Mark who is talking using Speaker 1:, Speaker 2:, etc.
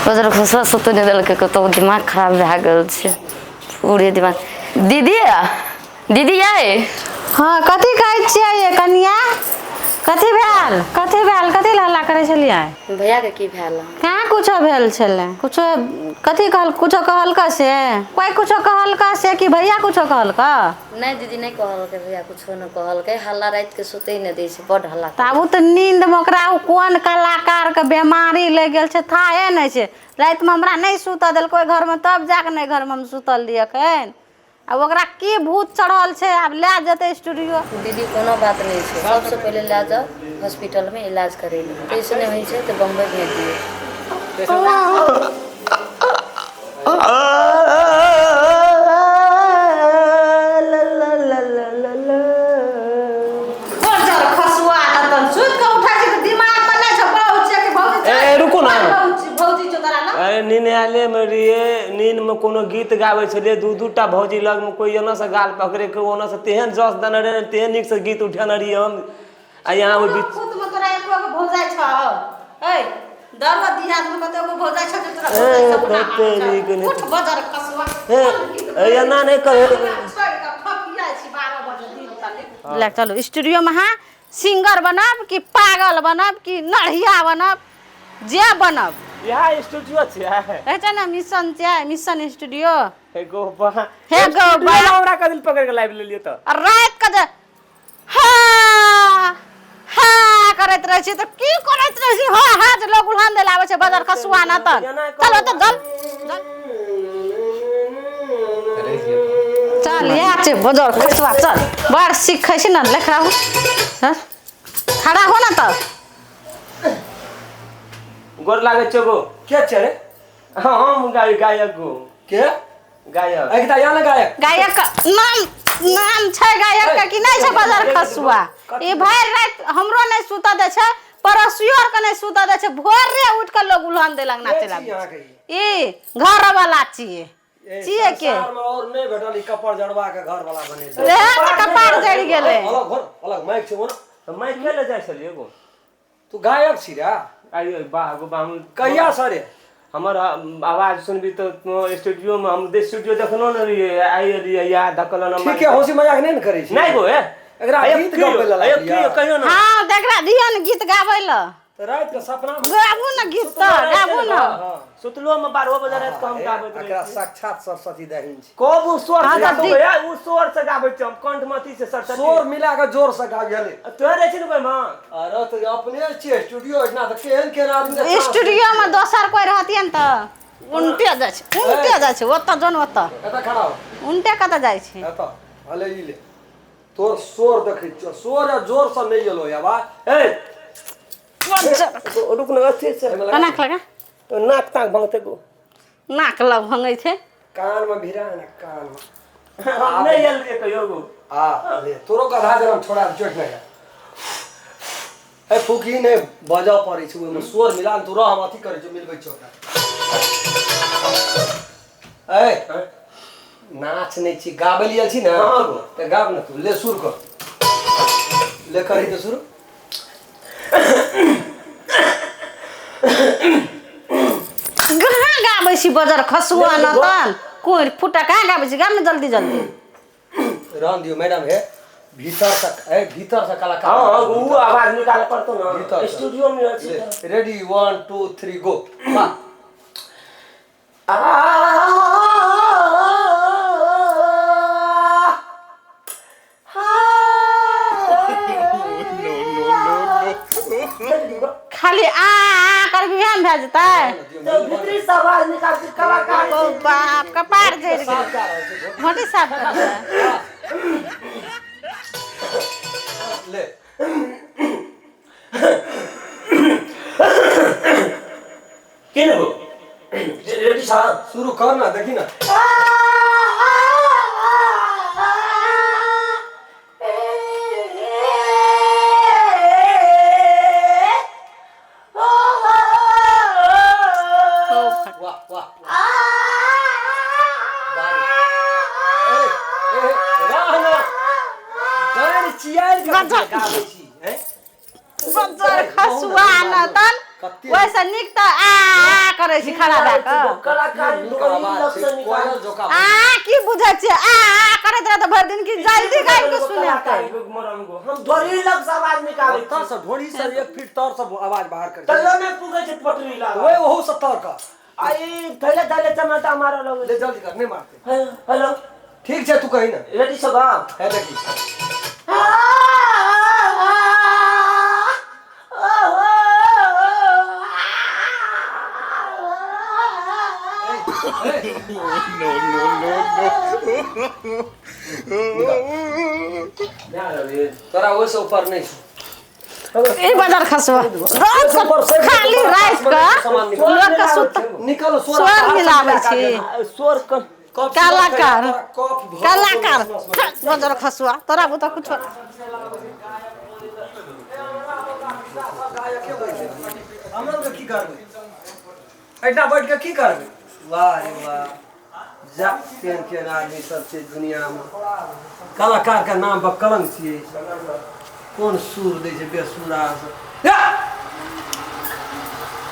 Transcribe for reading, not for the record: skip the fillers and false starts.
Speaker 1: Buzzer खुशवा सुत नहीं दिल के तो दिमाग खराब भए गेल छै पूरे दिमाग। दीदी दीदी आए
Speaker 2: हाँ कथी कहै छियै कनिया? कथी भेल कथी भेल कथी हल्ला करै छलियै?
Speaker 1: भैया के की भेल?
Speaker 2: कहाँ कुछो भेल छलै? कुछो कथी कहल? कुछो कहलका से कोई कुछो कहलका से कि भैया कुछो कहलका?
Speaker 1: नहीं दीदी नहीं कहलकै, भैया कुछो नहीं कहलकै। हल्ला रात के सुते नहीं दै छै, बड हल्ला।
Speaker 2: तब तो नींद में ओकरा कोन कलाकार के बीमारी लग गेल छै थाहे नहीं छै। रात में हमरा नहीं सुतऽ देलकै घर में, तब जाके नहीं घर में हम सुतल रहियै खैन। अब ओकरा की भूत चढ़ल छै, अब ले जेतै स्टूडियो।
Speaker 1: दीदी कोनो बात नहीं छै, सबसे पहले ले जाओ हॉस्पिटल में इलाज करेली। कैसे नहीं होई छै तो बम्बई भेज दिए।
Speaker 3: नींद आले में रहिए, नींद में कोनो गीत गावे छलिए, दू दूटा भौजी लग में कोई एना से गाल पकड़े के ओना से तेहन जस दने रहे, तेहन नीक से गीत उठेने रहिए हम। आ यहाँ वो बीच
Speaker 2: खुद में तोरा एको के भौजाई छ ए दरवा दिहाद में कते को भौजाई छ तोरा उठ बजर कसवा
Speaker 3: ए एना नहीं करे
Speaker 2: छोड़ के ठकिया छी 12 बजे दिन तले। ले चलो स्टूडियो में हां सिंगर बनब कि पागल बनब कि नढ़िया बनब जे बनब।
Speaker 3: यहाँ स्टूडियो छै
Speaker 2: एटा ना मिशन छै, मिशन स्टूडियो।
Speaker 3: हे गोबा हमरा का दिल पकड़ के लाइव ले लियो त
Speaker 2: रात के जे हाँ हाँ करैत रहे छी तो की करैत रहे छी? हाँ हाँ जे लोग उल्हान देला आवे छै बजर खसुआ ना त चलो तो जल चल या छै बजर खसुआ चल बड़ सीखै छी ना लेखरा हो खड़ा हो ना त
Speaker 3: गोर लागे छै गो
Speaker 4: के छै रे?
Speaker 3: हां हम गायक गो
Speaker 4: के
Speaker 3: गायक
Speaker 4: एकटा या ना गायक
Speaker 2: गायक नाम नाम छै गायक के कि नहीं छै बजर खसुआ? ई भर रात हमरो नहीं सुता दे छै, परसियोर के नहीं सुता दे छै, भोर रे उठ के लोग उल्हान देलक नाचे लाग। ई घर वाला छिए छिए के
Speaker 4: और नहीं भेटल ई कपड़ जड़वा के घर वाला बने छै।
Speaker 2: रे कपार जड़ गेले
Speaker 4: अलग घर अलग माइक छै ओना
Speaker 3: माइक के ले जाय छलिए गो।
Speaker 4: तू गायक छी रे?
Speaker 3: आइयो बा गो बा
Speaker 4: कहिया सरे
Speaker 3: हमर आवाज सुनबी तो स्टूडियो में हम स्टूडियो देखनो न रहिए आई रहिए या धकलन हम।
Speaker 4: ठीक है हंसी मजाक नहीं करे छी
Speaker 3: नहीं गो
Speaker 4: एकरा गीत गाबै ला
Speaker 3: की कहियो ना।
Speaker 2: हां देखरा दिया न गीत गाबै ल
Speaker 4: त रात के सपना में
Speaker 2: गाबू न गीत त गाबू न
Speaker 3: सुतलो में 12 बजे रात के हम गाबै त
Speaker 4: एकरा साक्षात सरस्वती दहिन छी।
Speaker 3: कोबू स्वर से गाबै या उ स्वर से गाबै छ हम कंठमती से सरस्वती
Speaker 4: स्वर मिला के जोर से गाबियले
Speaker 3: तोरे छी न कोई मां।
Speaker 4: अरे तो अपने छी स्टूडियो इतना त केहन केहन आदमी
Speaker 2: स्टूडियो में दोसर कोई रहतियन त उनटे जाय छै ओत जन ओत
Speaker 4: एता खड़ा हो
Speaker 2: उनटे कत जाय छै
Speaker 4: एता हले ई ले तोर स्वर देखै छ स्वर जोर से नहीं गेलो या बा ए
Speaker 3: रुक न अच्छे से
Speaker 2: नाक लगा
Speaker 3: तो नाक ताक भंगते गो
Speaker 2: नाक लग भंगै छै
Speaker 4: कान में भिरा ना कान में
Speaker 3: हम नहीं यल रे कहियो गो
Speaker 4: आ ले तोरो गधा जन्म छोड़ा चोट नहीं ए फुकी ने बजा पड़ी छ ओमे स्वर मिलान तू रह हम अथी करे छ मिलबै छ ए नाच नहीं छी गाबै लियल छी ना त गाब न तू ले सुर कर ले करी तो शुरू
Speaker 2: कहाँ गाबै छी बजर खसुआ न तन कोई फुटा कहाँ गाबै छी गाम में जल्दी जल्दी
Speaker 4: राम दियो मैडम है भीतर से कलाकार
Speaker 3: हां वो आवाज निकाल पड़तो ना स्टूडियो में
Speaker 4: रेडी 1 2 3 गो
Speaker 2: खाली आ कर बिहान भए जेतै
Speaker 3: तो भीतरी से आवाज निकाल के कलाकार
Speaker 2: ओ बाप कपार जड़ गेल मोटी साफ कर
Speaker 4: ले
Speaker 3: के हो रेडी सा
Speaker 4: शुरू कर ना देखी ना वाह वाह चियार के
Speaker 2: गजब।
Speaker 4: गाबै छी हैं
Speaker 2: बजर खसुआ न तन वैसे निक त आ करे छी खड़ा भए कऽ
Speaker 3: कलाकारी डोरी लग से निकाल
Speaker 4: जोका
Speaker 2: की बुझै छियै करैत रह त भरि दिन की जल्दी गाबि के सुने
Speaker 3: हम डोरी लग से आवाज निकालै
Speaker 4: तर से ढोरी से 1 फीट तर से आवाज बाहर कर
Speaker 3: तैयो नहीं पुगे छै पटरी लाग
Speaker 4: ओए ओहो से तर का
Speaker 3: आई थैले थैले टमाटा मारो लग
Speaker 4: ले जल्दी कर नहीं मारते
Speaker 3: हेलो
Speaker 4: ठीक छै तू कही ना
Speaker 3: रेडी सब
Speaker 4: है देखी तोरा वो से ऊपर नहीं
Speaker 2: ए बजर खसुआ रोज खाली रात के लोग के सुत
Speaker 4: निकलो
Speaker 2: स्वर मिलाबै छी
Speaker 3: स्वर
Speaker 2: कलाकार कलाकार बजर खसुआ तोरा बुता कुछ
Speaker 4: हमरा के की करबै ऐटा बैठ के की करबै वाह रे वाह जा के आदमी सब छै दुनिया में कलाकार का नाम पर कलंक छियै कौन सुर दै छै बेसुरा से